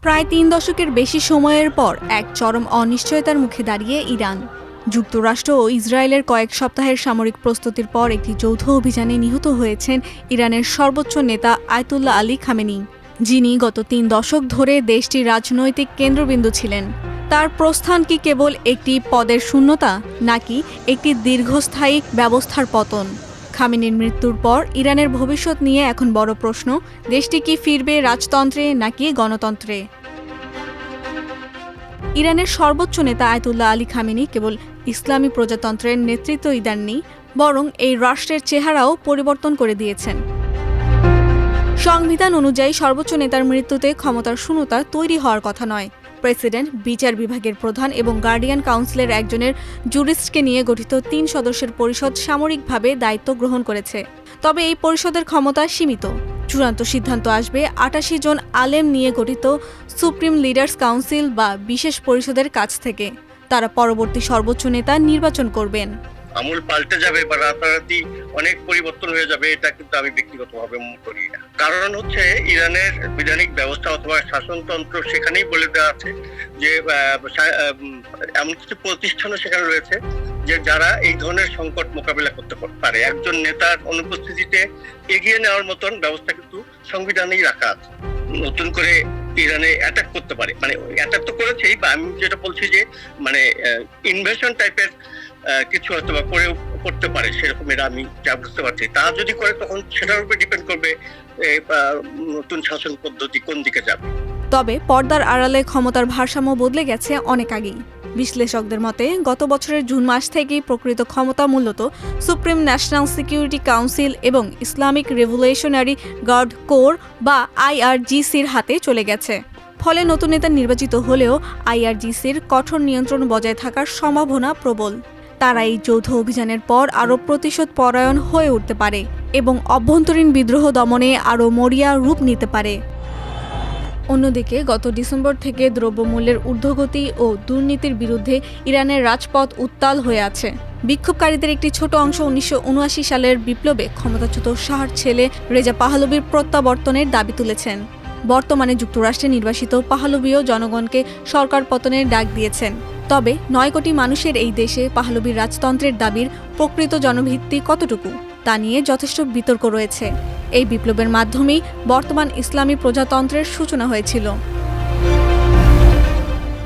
প্রায় ৩ দশকের বেশি সময়ের পর এক চরম অনিশ্চয়তার মুখে দাঁড়িয়ে ইরান। যুক্তরাষ্ট্র ও ইসরায়েলের কয়েক সপ্তাহের সামরিক প্রস্তুতির পর একটি যৌথ অভিযানে নিহত হয়েছেন ইরানের সর্বোচ্চ নেতা আয়াতুল্লাহ আলী খামেনি, যিনি গত ৩ দশক ধরে দেশটির রাজনৈতিক কেন্দ্রবিন্দু ছিলেন। তার প্রস্থান কি কেবল একটি পদের শূন্যতা, নাকি একটি দীর্ঘস্থায়ী ব্যবস্থার পতন? খামেনির মৃত্যুর পর ইরানের ভবিষ্যৎ নিয়ে এখন বড় প্রশ্ন, দেশটি কি ফিরবে রাজতন্ত্রে নাকি গণতন্ত্রে? ইরানের সর্বোচ্চ নেতা আয়াতুল্লাহ আলী খামেনি কেবল ইসলামী প্রজাতন্ত্রের নেতৃত্বই দেননি, বরং এই রাষ্ট্রের চেহারাও পরিবর্তন করে দিয়েছেন। সংবিধান অনুযায়ী সর্বোচ্চ নেতার মৃত্যুতে ক্ষমতার শূন্যতা তৈরি হওয়ার কথা নয়। প্রেসিডেন্ট, বিচার বিভাগের প্রধান এবং গার্ডিয়ান কাউন্সিলের একজনের জুরিস্টকে নিয়ে গঠিত ৩ সদস্যের পরিষদ সামরিকভাবে দায়িত্ব গ্রহণ করেছে। তবে এই পরিষদের ক্ষমতা সীমিত। চূড়ান্ত সিদ্ধান্ত আসবে ৮৮ জন আলেম নিয়ে গঠিত সুপ্রিম লিডার্স কাউন্সিল বা বিশেষ পরিষদের কাছ থেকে। তারা পরবর্তী সর্বোচ্চ নেতা নির্বাচন করবেন। আমূল পাল্টে যাবে বা রাতারাতি অনেক পরিবর্তন হয়ে যাবে, এটা কিন্তু আমি ব্যক্তিগতভাবে মনে করি না। কারণ হচ্ছে ইরানের বিধানিক ব্যবস্থা অথবা শাসনতন্ত্র সেখানেই বলে দেওয়া আছে যে এমন কিছু প্রতিষ্ঠানও সেখানে রয়েছে যে যারা এই ধরনের সংকট মোকাবিলা করতে পারে। একজন নেতার অনুপস্থিতিতে এগিয়ে নেওয়ার মতন ব্যবস্থা কিন্তু সংবিধানেই রাখা আছে। নতুন করে ইরানে অ্যাটাক করতে পারে, মানে অ্যাটাক তো করেছেই, বা আমি যেটা বলছি যে মানে ইনভেশন টাইপের কিছু হয়তো বা করতে পারে, সেরকমের আমি যা বুঝতে পারছি। তা যদি করে তখন সেটার উপর ডিপেন্ড করবে নতুন শাসন পদ্ধতি কোন দিকে যাবে। তবে পর্দার আড়ালে ক্ষমতার ভারসাম্য বদলে গেছে অনেক আগেই। বিশ্লেষকদের মতে গত বছরের জুন মাস থেকেই প্রকৃত ক্ষমতা মূলত সুপ্রিম ন্যাশনাল সিকিউরিটি কাউন্সিল এবং ইসলামিক রেভলিউশনারি গার্ড কোর বা আইআরজিসির হাতে চলে গেছে। ফলে নতুন নেতা নির্বাচিত হলেও আইআরজিসির কঠোর নিয়ন্ত্রণ বজায় থাকার সম্ভাবনা প্রবল। তারা এই যৌথ অভিযানের পর আরও প্রতিশোধ পরায়ণ হয়ে উঠতে পারে এবং অভ্যন্তরীণ বিদ্রোহ দমনে আরও মরিয়া রূপ নিতে পারে। অন্যদিকে গত ডিসেম্বর থেকে দ্রব্যমূল্যের ঊর্ধ্বগতি ও দুর্নীতির বিরুদ্ধে ইরানের রাজপথ উত্তাল হয়ে আছে। বিক্ষোভকারীদের একটি ছোট অংশ ১৯৭৯ সালের বিপ্লবে ক্ষমতাচ্যুত শাহর ছেলে রেজা পাহলভির প্রত্যাবর্তনের দাবি তুলেছেন। বর্তমানে যুক্তরাষ্ট্রে নির্বাসিত পাহলভিও জনগণকে সরকার পতনের ডাক দিয়েছেন। তবে ৯ কোটি মানুষের এই দেশে পাহলভির রাজতন্ত্রের দাবির প্রকৃত জনভিত্তি কতটুকু, তা নিয়ে যথেষ্ট বিতর্ক রয়েছে। এই বিপ্লবের মাধ্যমেই বর্তমান ইসলামী প্রজাতন্ত্রের সূচনা হয়েছিল।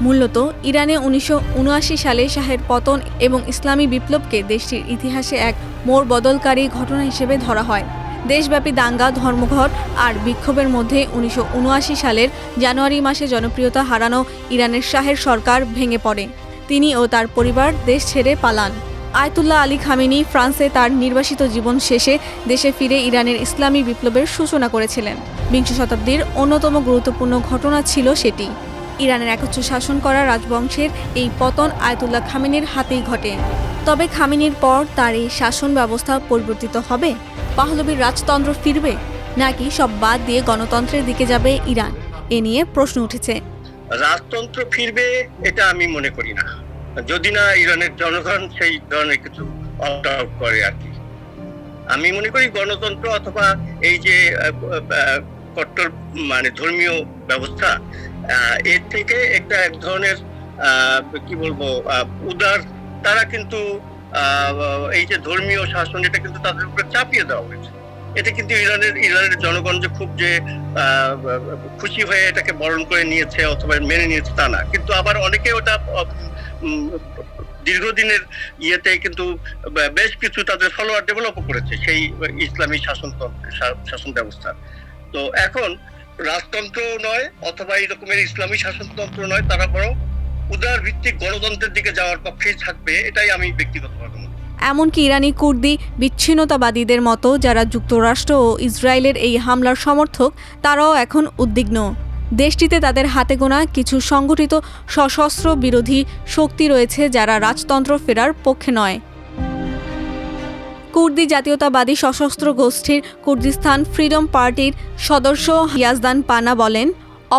মূলত ইরানে ১৯৭৯ সালে শাহের পতন এবং ইসলামী বিপ্লবকে দেশটির ইতিহাসে এক মোড় বদলকারী ঘটনা হিসেবে ধরা হয়। দেশব্যাপী দাঙ্গা, ধর্মঘট আর বিক্ষোভের মধ্যে ১৯৭৯ সালের জানুয়ারি মাসে জনপ্রিয়তা হারানো ইরানের শাহের সরকার ভেঙে পড়ে। তিনি ও তার পরিবার দেশ ছেড়ে পালান। আয়াতুল্লাহ আলী খামেনি ফ্রান্সে তার নির্বাসিত জীবন শেষে দেশে ফিরে ইরানের ইসলামী বিপ্লবের সূচনা করেছিলেন। বিংশ শতাব্দীর অন্যতম গুরুত্বপূর্ণ ঘটনা ছিল সেটি। ইরানের একচ্ছ শাসন করা রাজবংশের এই পতন আয়াতুল্লাহ খামেনির হাতেই ঘটে। তবে খামেনির পর তার এই শাসন ব্যবস্থা পরিবর্তিত হবে? পাহলভির রাজতন্ত্র ফিরবে, নাকি সব বাদ দিয়ে গণতন্ত্রের দিকে যাবে ইরান? এ নিয়ে প্রশ্ন উঠেছে। রাজতন্ত্র ফিরবে এটা আমি মনে করি না, যদি না ইরানের জনগণ সেই ধরনের কিছু অপ্ট আউট করে আর কি। আমি মনে করি গণতন্ত্র অথবা এই যে কট্টর মানে ধর্মীয় ব্যবস্থা, এর থেকে একটা এক ধরনের কি বলবো উদার, তারা কিন্তু এই যে ধর্মীয় শাসন, এটা কিন্তু তাদের উপরে চাপিয়ে দেওয়া হয়েছে। এটা কিন্তু ইরানের জনগণ যে খুব যে খুশি হয়ে এটাকে বরণ করে নিয়েছে অথবা মেনে নিয়েছে তা না, কিন্তু আবার অনেকে ওটা দীর্ঘদিনের ইয়েতে কিন্তু বেশ কিছু তাদের ফলোয়ার ডেভেলপ করেছে সেই ইসলামী শাসন ব্যবস্থা। তো এখন রাজতন্ত্র নয় অথবা এই রকমের ইসলামী শাসনতন্ত্র নয়, তারা বরং উদার ভিত্তিক গণতন্ত্রের দিকে যাওয়ার পক্ষেই থাকবে, এটাই আমি ব্যক্তিগতভাবে মনে করি। এমনকি ইরানি কুর্দি বিচ্ছিন্নতাবাদীদের মতো যারা যুক্তরাষ্ট্র ও ইসরায়েলের এই হামলার সমর্থক, তারাও এখন উদ্বিগ্ন। দেশটিতে তাদের হাতে গোনা কিছু সংগঠিত সশস্ত্র বিরোধী শক্তি রয়েছে যারা রাজতন্ত্র ফেরার পক্ষে নয়। কুর্দি জাতীয়তাবাদী সশস্ত্র গোষ্ঠীর কুর্দিস্তান ফ্রিডম পার্টির সদস্য ইয়াজদান পানা বলেন,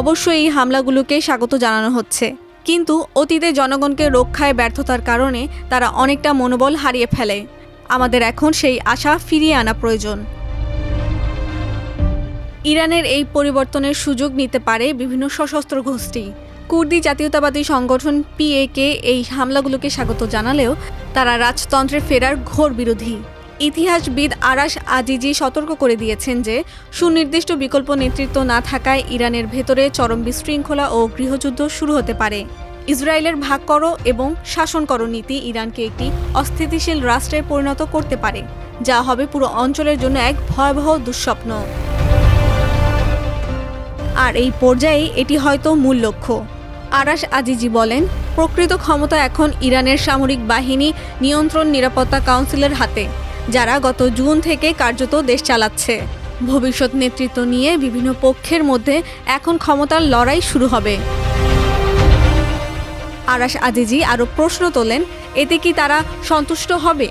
অবশ্য এই হামলাগুলোকে স্বাগত জানানো হচ্ছে, কিন্তু অতীতে জনগণকে রক্ষায় ব্যর্থতার কারণে তারা অনেকটা মনোবল হারিয়ে ফেলে। আমাদের এখন সেই আশা ফিরিয়ে আনা প্রয়োজন। ইরানের এই পরিবর্তনের সুযোগ নিতে পারে বিভিন্ন সশস্ত্র গোষ্ঠী। কুর্দি জাতীয়তাবাদী সংগঠন পিএকে এই হামলাগুলোকে স্বাগত জানালেও তারা রাজতন্ত্রে ফেরার ঘোর বিরোধী। ইতিহাসবিদ আরাশ আজিজি সতর্ক করে দিয়েছেন যে সুনির্দিষ্ট বিকল্প নেতৃত্ব না থাকায় ইরানের ভেতরে চরম বিশৃঙ্খলা ও গৃহযুদ্ধ শুরু হতে পারে। ইসরায়েলের ভাগ করো এবং শাসন করো নীতি ইরানকে একটি অস্থিতিশীল রাষ্ট্রে পরিণত করতে পারে, যা হবে পুরো অঞ্চলের জন্য এক ভয়াবহ দুঃস্বপ্ন। আর এই পর্যায়ে এটি হয়তো মূল লক্ষ্য। আরাশ আজিজি বলেন, প্রকৃত ক্ষমতা এখন ইরানের সামরিক বাহিনী নিয়ন্ত্রণ নিরাপত্তা কাউন্সিলের হাতে, যারা গত জুন থেকে কার্যত দেশ চালাচ্ছে। ভবিষ্যৎ নেতৃত্ব নিয়ে বিভিন্ন পক্ষের মধ্যে এখন ক্ষমতার লড়াই শুরু হবে। আরাশ আজিজি আরও প্রশ্ন তোলেন, এতে কি তারা সন্তুষ্ট হবে,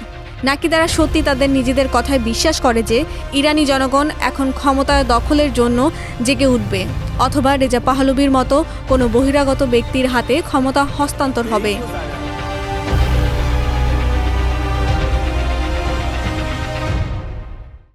নাকি তারা সত্যি তাদের নিজেদের কথায় বিশ্বাস করে যে ইরানি জনগণ এখন ক্ষমতা দখলের জন্য জেগে উঠবে, অথবা রেজা পাহলভির মতো কোনো বহিরাগত ব্যক্তির হাতে ক্ষমতা হস্তান্তর হবে।